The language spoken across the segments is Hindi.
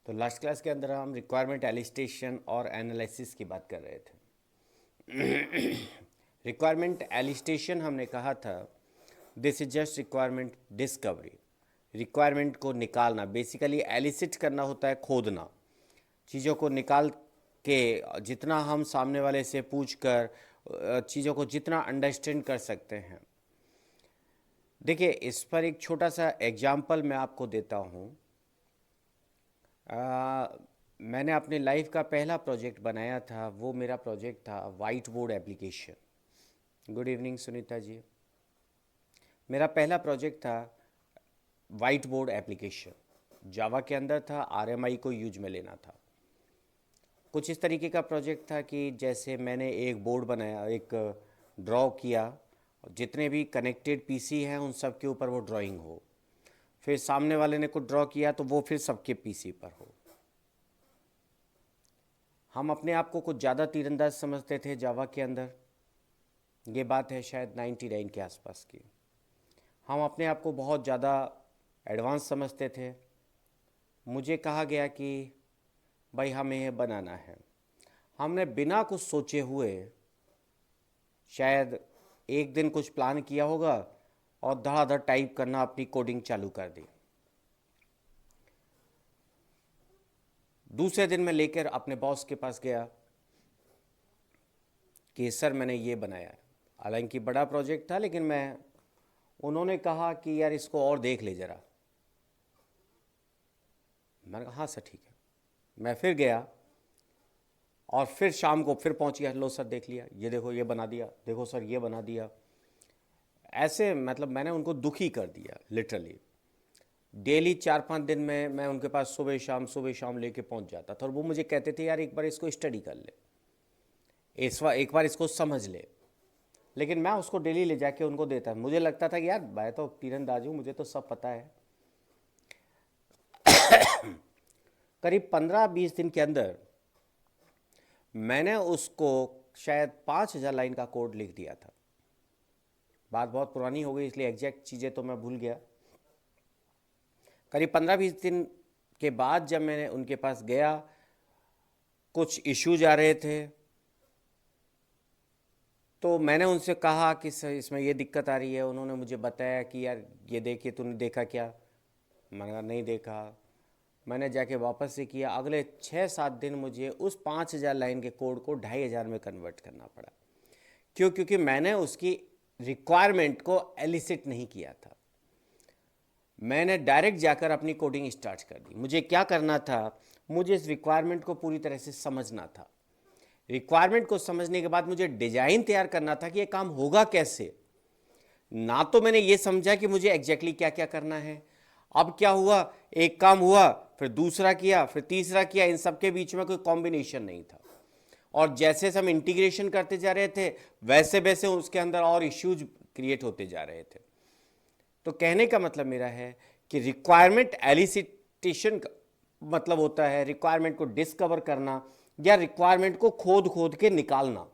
तो लास्ट क्लास के अंदर हम रिक्वायरमेंट एलिस्टेशन और एनालिसिस की बात कर रहे थे। रिक्वायरमेंट एलिस्टेशन हमने कहा था this is just requirement discovery. Requirement को निकालना, बेसिकली एलिसिट करना होता है, खोदना, चीज़ों को निकाल के जितना हम सामने वाले से पूछ कर चीज़ों को जितना अंडरस्टैंड कर सकते हैं। देखिए, इस पर एक छोटा सा एग्जाम्पल मैं आपको देता हूँ। मैंने अपने लाइफ का पहला प्रोजेक्ट बनाया था, वो मेरा प्रोजेक्ट था white board application. Good evening Sunita ji. मेरा पहला प्रोजेक्ट था वाइट बोर्ड एप्लीकेशन, जावा के अंदर था, आरएमआई को यूज में लेना था। कुछ इस तरीके का प्रोजेक्ट था कि जैसे मैंने एक बोर्ड बनाया, एक ड्रॉ किया, जितने भी कनेक्टेड पीसी हैं उन सब के ऊपर वो ड्राइंग हो, फिर सामने वाले ने कुछ ड्रॉ किया तो वो फिर सबके पीसी पर हो। हम अपने आप को कुछ ज़्यादा तीरंदाज समझते थे जावा के अंदर। ये बात है शायद 99 के आसपास की। हम अपने आप को बहुत ज़्यादा एडवांस समझते थे। मुझे कहा गया कि भाई हमें ये बनाना है। हमने बिना कुछ सोचे हुए शायद एक दिन कुछ प्लान किया होगा और धड़ाधड़ टाइप करना, अपनी कोडिंग चालू कर दी। दूसरे दिन मैं लेकर अपने बॉस के पास गया कि सर मैंने ये बनाया है। हालांकि बड़ा प्रोजेक्ट था, लेकिन उन्होंने कहा कि यार इसको और देख ले ज़रा। मैंने कहा हाँ सर ठीक है। मैं फिर गया और फिर शाम को फिर पहुंच गया, लो सर देख लिया, ये देखो ये बना दिया, देखो सर ये बना दिया। ऐसे मतलब मैंने उनको दुखी कर दिया लिटरली। डेली 4-5 दिन में मैं उनके पास सुबह शाम लेके पहुंच जाता था और वो मुझे कहते थे यार एक बार इसको स्टडी कर ले, एक बार इसको समझ ले। लेकिन मैं उसको डेली ले जाके उनको देता। मुझे लगता था कि यार मैं तो तीरंदाज हूँ, मुझे तो सब पता है। करीब 15-20 दिन के अंदर मैंने उसको शायद 5,000 लाइन का कोड लिख दिया था। बात बहुत पुरानी हो गई इसलिए एग्जैक्ट चीज़ें तो मैं भूल गया। करीब 15-20 दिन के बाद जब मैंने उनके पास गया, कुछ इश्यूज आ रहे थे, तो मैंने उनसे कहा कि सर इसमें ये दिक्कत आ रही है। उन्होंने मुझे बताया कि यार ये देखिए, तूने देखा क्या? मैंने कहा नहीं देखा। मैंने जाके वापस से किया। अगले 6-7 दिन मुझे उस 5,000 लाइन के कोड को 2,500 में कन्वर्ट करना पड़ा। क्यों? क्योंकि मैंने उसकी रिक्वायरमेंट को एलिसिट नहीं किया था। मैंने डायरेक्ट जाकर अपनी कोडिंग स्टार्ट कर दी। मुझे क्या करना था? मुझे इस रिक्वायरमेंट को पूरी तरह से समझना था। रिक्वायरमेंट को समझने के बाद मुझे डिजाइन तैयार करना था कि ये काम होगा कैसे। ना तो मैंने ये समझा कि मुझे एग्जैक्टली क्या क्या करना है। अब क्या हुआ, एक काम हुआ, फिर दूसरा किया, फिर तीसरा किया, इन सब के बीच में कोई कॉम्बिनेशन नहीं था। और जैसे हम इंटीग्रेशन करते जा रहे थे वैसे वैसे उसके अंदर और इश्यूज क्रिएट होते जा रहे थे। तो कहने का मतलब मेरा है कि रिक्वायरमेंट एलिसिटेशन का मतलब होता है रिक्वायरमेंट को डिस्कवर करना या रिक्वायरमेंट को खोद खोद के निकालना।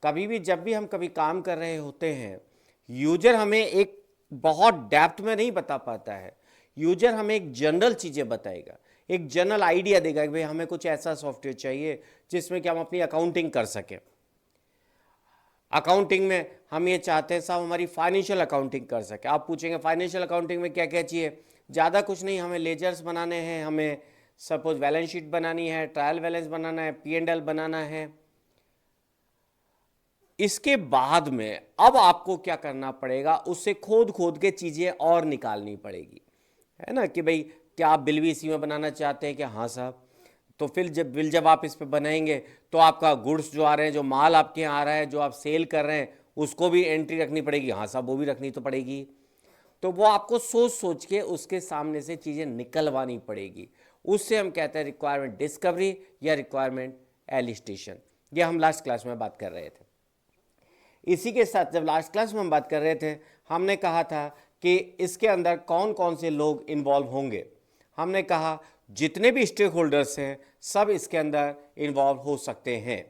कभी भी जब भी हम कभी काम कर रहे होते हैं, यूजर हमें एक बहुत डेप्थ में नहीं बता पाता है। यूजर हमें एक जनरल चीज़ें बताएगा, एक जनरल आइडिया देगा कि भाई हमें कुछ ऐसा सॉफ्टवेयर चाहिए जिसमें कि हम अपनी अकाउंटिंग कर सकें। अकाउंटिंग में हम ये चाहते हैं साहब हमारी फाइनेंशियल अकाउंटिंग कर सके। आप पूछेंगे फाइनेंशियल अकाउंटिंग में क्या क्या चाहिए? ज़्यादा कुछ नहीं, हमें लेजर्स बनाने हैं, हमें सपोज बैलेंस शीट बनानी है, ट्रायल बैलेंस बनाना है, P&L बनाना है। इसके बाद में अब आपको क्या करना पड़ेगा? उससे खोद खोद के चीज़ें और निकालनी पड़ेगी, है ना? कि भाई क्या आप बिल भी इसी में बनाना चाहते हैं? कि हाँ साहब। तो फिर जब आप इस पे बनाएंगे तो आपका गुड्स जो आ रहे हैं, जो माल आपके यहाँ आ रहा है, जो आप सेल कर रहे हैं, उसको भी एंट्री रखनी पड़ेगी। हाँ साहब, वो भी रखनी तो पड़ेगी। तो वो आपको सोच सोच के उसके सामने से चीज़ें निकलवानी पड़ेगी। उससे हम कहते हैं रिक्वायरमेंट डिस्कवरी या रिक्वायरमेंट एलिस्टेशन। ये हम लास्ट क्लास में बात कर रहे थे। इसी के साथ जब लास्ट क्लास में हम बात कर रहे थे, हमने कहा था कि इसके अंदर कौन कौन से लोग इन्वॉल्व होंगे। हमने कहा जितने भी स्टेक होल्डर्स हैं सब इसके अंदर इन्वॉल्व हो सकते हैं।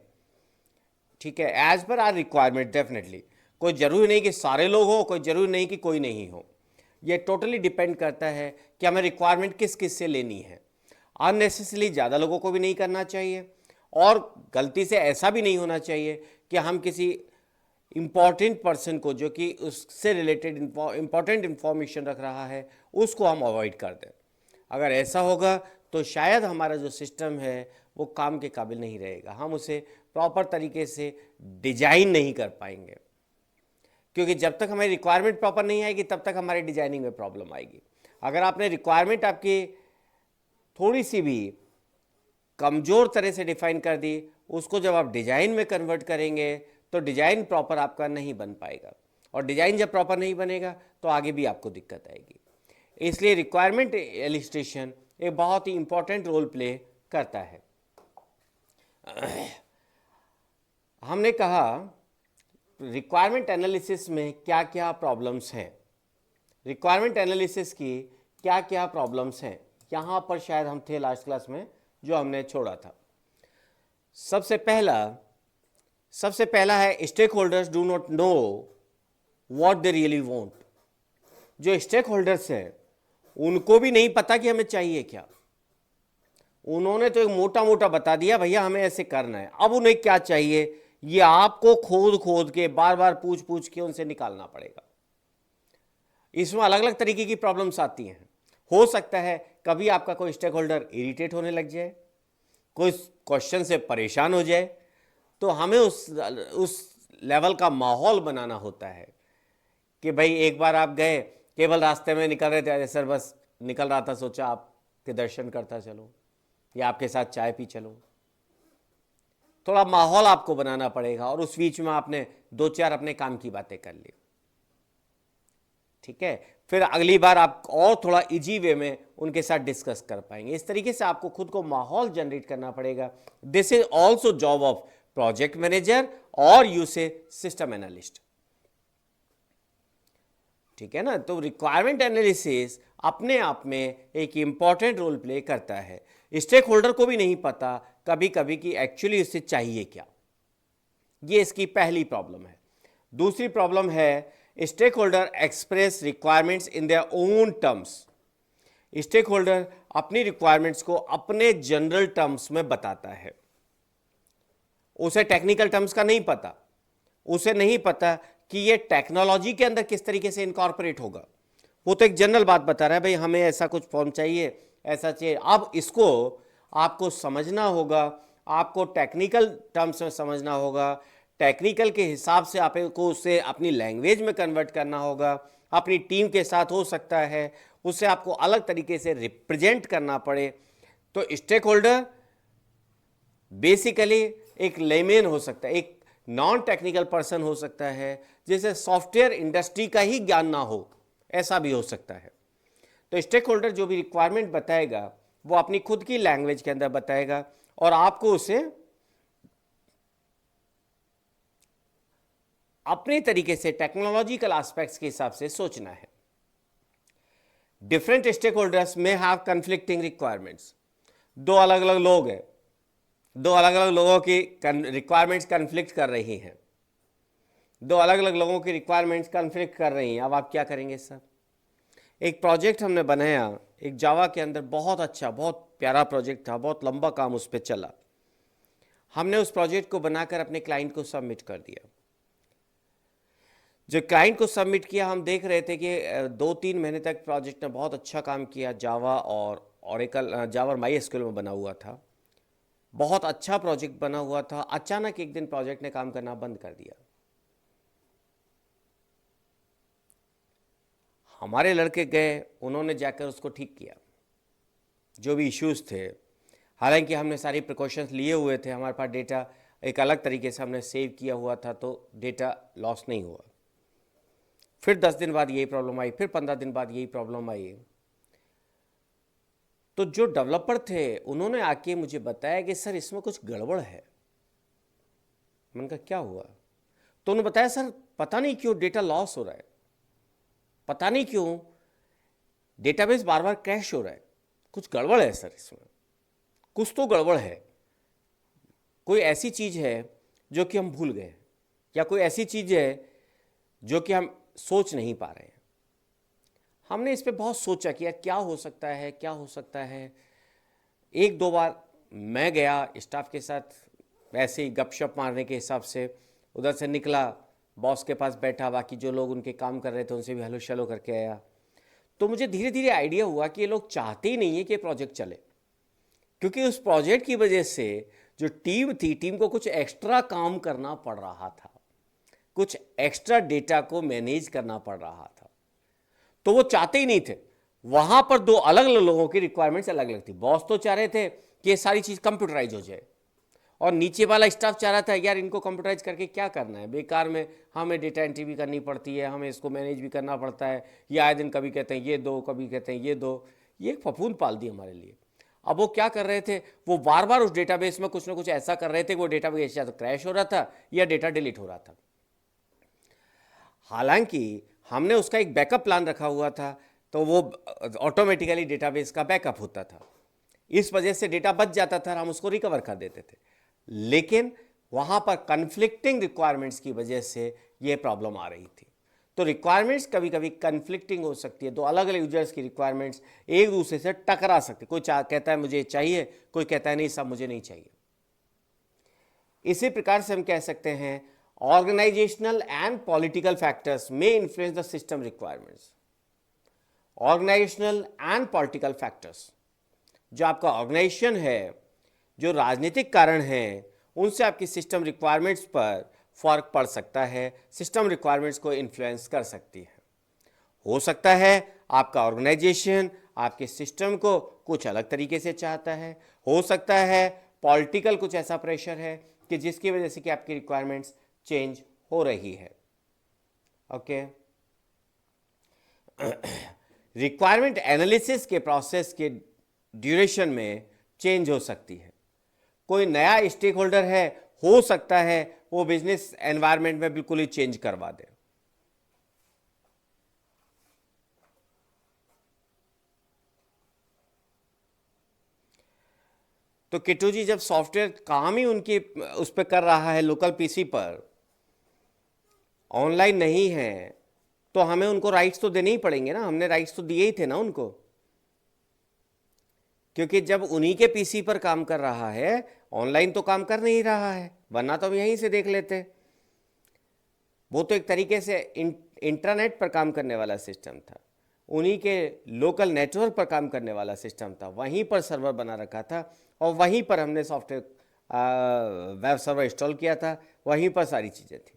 ठीक है, as per are requirement definitely. कोई जरूरी नहीं कि सारे लोग हो, कोई जरूरी नहीं कि कोई नहीं हो। ये टोटली डिपेंड करता है कि हमें रिक्वायरमेंट किस किस से लेनी है। अननेसेसरली ज़्यादा लोगों को भी नहीं करना चाहिए, और गलती से ऐसा भी नहीं होना चाहिए कि हम किसी इम्पॉर्टेंट पर्सन को, जो कि उससे रिलेटेड इम्पॉर्टेंट इंफॉर्मेशन रख रहा है, उसको हम अवॉइड कर दें। अगर ऐसा होगा तो शायद हमारा जो सिस्टम है वो काम के काबिल नहीं रहेगा, हम उसे प्रॉपर तरीके से डिजाइन नहीं कर पाएंगे, क्योंकि जब तक हमारी रिक्वायरमेंट प्रॉपर नहीं आएगी तब तक हमारे डिजाइनिंग में प्रॉब्लम आएगी। अगर आपने रिक्वायरमेंट आपकी थोड़ी सी भी कमज़ोर तरह से डिफाइन कर दी, उसको जब आप डिज़ाइन में कन्वर्ट करेंगे तो डिज़ाइन प्रॉपर आपका नहीं बन पाएगा, और डिज़ाइन जब प्रॉपर नहीं बनेगा तो आगे भी आपको दिक्कत आएगी। इसलिए रिक्वायरमेंट एलिस्ट्रेशन एक बहुत ही इंपॉर्टेंट रोल प्ले करता है। हमने कहा रिक्वायरमेंट एनालिसिस में क्या क्या प्रॉब्लम्स हैं, रिक्वायरमेंट एनालिसिस की क्या क्या प्रॉब्लम्स हैं। यहाँ पर शायद हम थे लास्ट क्लास में, जो हमने छोड़ा था। सबसे पहला है stakeholders do not know what they really want. जो स्टेक होल्डर्स हैं उनको भी नहीं पता कि हमें चाहिए क्या। उन्होंने तो एक मोटा मोटा बता दिया, भैया हमें ऐसे करना है। अब उन्हें क्या चाहिए ये आपको खोद खोद के बार बार पूछ पूछ के उनसे निकालना पड़ेगा। इसमें अलग अलग तरीके की प्रॉब्लम्स आती हैं। हो सकता है कभी आपका कोई स्टेक होल्डर इरिटेट होने लग जाए, कोई क्वेश्चन से परेशान हो जाए, तो हमें उस लेवल का माहौल बनाना होता है कि भाई एक बार आप गए, केवल रास्ते में निकल रहे थे, अरे सर बस निकल रहा था, सोचा आपके दर्शन करता चलो या आपके साथ चाय पी चलो। थोड़ा माहौल आपको बनाना पड़ेगा, और उस बीच में आपने दो चार अपने काम की बातें कर ली, ठीक है। फिर अगली बार आप और थोड़ा इजी वे में उनके साथ डिस्कस कर पाएंगे। इस तरीके से आपको खुद को माहौल जनरेट करना पड़ेगा। This is also job of project manager और यू से सिस्टम एनालिस्ट, ठीक है ना। तो रिक्वायरमेंट एनालिसिस अपने आप में एक इंपॉर्टेंट रोल प्ले करता है। स्टेक होल्डर को भी नहीं पता कभी कभी कि एक्चुअली उससे चाहिए क्या। ये इसकी पहली प्रॉब्लम है। दूसरी प्रॉब्लम है stakeholder express requirements in their own terms. Stakeholder अपनी रिक्वायरमेंट्स को अपने जनरल टर्म्स में बताता है। उसे टेक्निकल टर्म्स का नहीं पता, उसे नहीं पता कि ये टेक्नोलॉजी के अंदर किस तरीके से इनकॉर्पोरेट होगा। वो तो एक जनरल बात बता रहा है, भाई हमें ऐसा कुछ फॉर्म चाहिए, ऐसा चाहिए। अब इसको आपको समझना होगा, आपको टेक्निकल टर्म्स में समझना होगा, टेक्निकल के हिसाब से आपको उसे अपनी लैंग्वेज में कन्वर्ट करना होगा। अपनी टीम के साथ हो सकता है उसे आपको अलग तरीके से रिप्रेजेंट करना पड़े। तो स्टेक होल्डर बेसिकली एक लेमेन हो सकता है, एक नॉन टेक्निकल पर्सन हो सकता है, जिसे सॉफ्टवेयर इंडस्ट्री का ही ज्ञान ना हो, ऐसा भी हो सकता है। तो स्टेक होल्डर जो भी रिक्वायरमेंट बताएगा वो अपनी खुद की लैंग्वेज के अंदर बताएगा, और आपको उसे अपने तरीके से टेक्नोलॉजिकल एस्पेक्ट्स के हिसाब से सोचना है। डिफरेंट स्टेक होल्डर्स में हैव कन्फ्लिक्टिंग रिक्वायरमेंट्स। दो अलग अलग लोग हैं, दो अलग अलग लोगों की रिक्वायरमेंट्स कन्फ्लिक्ट कर रही हैं, दो अलग अलग लोगों की रिक्वायरमेंट्स कन्फ्लिक्ट कर रही हैं। अब आप क्या करेंगे सर? एक प्रोजेक्ट हमने बनाया एक जावा के अंदर, बहुत अच्छा बहुत प्यारा प्रोजेक्ट था, बहुत लंबा काम उस पर चला। हमने उस प्रोजेक्ट को बनाकर अपने क्लाइंट को सबमिट कर दिया। जो क्लाइंट को सबमिट किया, हम देख रहे थे कि 2-3 महीने तक प्रोजेक्ट ने बहुत अच्छा काम किया। जावा और ओरेकल, जावा और MySQL में बना हुआ था, बहुत अच्छा प्रोजेक्ट बना हुआ था। अचानक एक दिन प्रोजेक्ट ने काम करना बंद कर दिया। हमारे लड़के गए, उन्होंने जाकर उसको ठीक किया, जो भी इश्यूज थे। हालांकि हमने सारी प्रिकॉशंस लिए हुए थे, हमारे पास डेटा एक अलग तरीके से हमने सेव किया हुआ था, तो डेटा लॉस नहीं हुआ। फिर 10 दिन बाद यही प्रॉब्लम आई, फिर 15 दिन बाद यही प्रॉब्लम आई। तो जो डेवलपर थे उन्होंने आके मुझे बताया कि सर इसमें कुछ गड़बड़ है। मैंने कहा क्या हुआ? तो उन्होंने बताया सर पता नहीं क्यों डेटा लॉस हो रहा है, पता नहीं क्यों डेटाबेस बार बार क्रैश हो रहा है, कुछ गड़बड़ है सर, इसमें कुछ तो गड़बड़ है, कोई ऐसी चीज़ है जो कि हम भूल गए, या कोई ऐसी चीज़ है जो कि हम सोच नहीं पा रहे हैं। हमने इस पे बहुत सोचा कि यार क्या हो सकता है, क्या हो सकता है। एक दो बार मैं गया स्टाफ के साथ ऐसे ही गपशप मारने के हिसाब से, उधर से निकला, बॉस के पास बैठा, बाकी जो लोग उनके काम कर रहे थे उनसे भी हेलो शेलो करके आया। तो मुझे धीरे धीरे आइडिया हुआ कि ये लोग चाहते ही नहीं है कि प्रोजेक्ट चले, क्योंकि उस प्रोजेक्ट की वजह से जो टीम थी, टीम को कुछ एक्स्ट्रा काम करना पड़ रहा था, कुछ एक्स्ट्रा डेटा को मैनेज करना पड़ रहा था। तो वो चाहते ही नहीं थे। वहां पर दो अलग अलग लोगों की रिक्वायरमेंट्स अलग अलग थी। बॉस तो चाह रहे थे कि ये सारी चीज कंप्यूटराइज हो जाए, और नीचे वाला स्टाफ चाह रहा था यार इनको कंप्यूटराइज करके क्या करना है, बेकार में हमें डेटा एंट्री भी करनी पड़ती है, हमें इसको मैनेज भी करना पड़ता है, ये आए दिन कभी कहते हैं ये दो, कभी कहते हैं ये दो। ये एक फफूंद पाल दी हमारे लिए। अब वो क्या कर रहे थे, वो बार बार उस डेटाबेस में कुछ ना कुछ ऐसा कर रहे थे कि वो डेटाबेस या तो क्रैश हो रहा था या डेटा डिलीट हो रहा था। हालांकि हमने उसका एक बैकअप प्लान रखा हुआ था, तो वो ऑटोमेटिकली डेटाबेस का बैकअप होता था, इस वजह से डेटा बच जाता था और हम उसको रिकवर कर देते थे। लेकिन वहां पर कन्फ्लिक्टिंग रिक्वायरमेंट्स की वजह से ये प्रॉब्लम आ रही थी। तो रिक्वायरमेंट्स कभी कभी कन्फ्लिक्टिंग हो सकती है, दो अलग अलग यूजर्स की रिक्वायरमेंट्स एक दूसरे से टकरा सकती। कोई कहता है मुझे चाहिए, कोई कहता है नहीं सब मुझे नहीं चाहिए। इसी प्रकार से हम कह सकते हैं ऑर्गेनाइजेशनल एंड पॉलिटिकल फैक्टर्स में influence the system requirements. Organisational and political factors, जो आपका ऑर्गेनाइजेशन है, जो राजनीतिक कारण हैं, उनसे आपकी सिस्टम रिक्वायरमेंट्स पर फर्क पड़ सकता है, सिस्टम रिक्वायरमेंट्स को इन्फ्लुएंस कर सकती है। हो सकता है आपका ऑर्गेनाइजेशन आपके सिस्टम को कुछ अलग तरीके से चाहता है, हो सकता है पॉलिटिकल कुछ ऐसा प्रेशर है कि जिसकी वजह से कि आपकी रिक्वायरमेंट्स चेंज हो रही है। ओके, रिक्वायरमेंट एनालिसिस के प्रोसेस के ड्यूरेशन में चेंज हो सकती है। कोई नया स्टेक होल्डर है, हो सकता है वो बिजनेस एनवायरनमेंट में बिल्कुल ही चेंज करवा दे। तो किट्टू जी, जब सॉफ्टवेयर काम ही उनकी उस पर कर रहा है लोकल पीसी पर, ऑनलाइन नहीं है, तो हमें उनको राइट्स तो देने ही पड़ेंगे ना। हमने राइट्स तो दिए ही थे ना उनको, क्योंकि जब उन्हीं के पीसी पर काम कर रहा है, ऑनलाइन तो काम कर नहीं रहा है, वरना तो हम यहीं से देख लेते। वो तो एक तरीके से इंटरनेट पर काम करने वाला सिस्टम था, उन्हीं के लोकल नेटवर्क पर काम करने वाला सिस्टम था, वहीं पर सर्वर बना रखा था और वहीं पर हमने सॉफ्टवेयर वेब सर्वर इंस्टॉल किया था, वहीं पर सारी चीज़ें थी।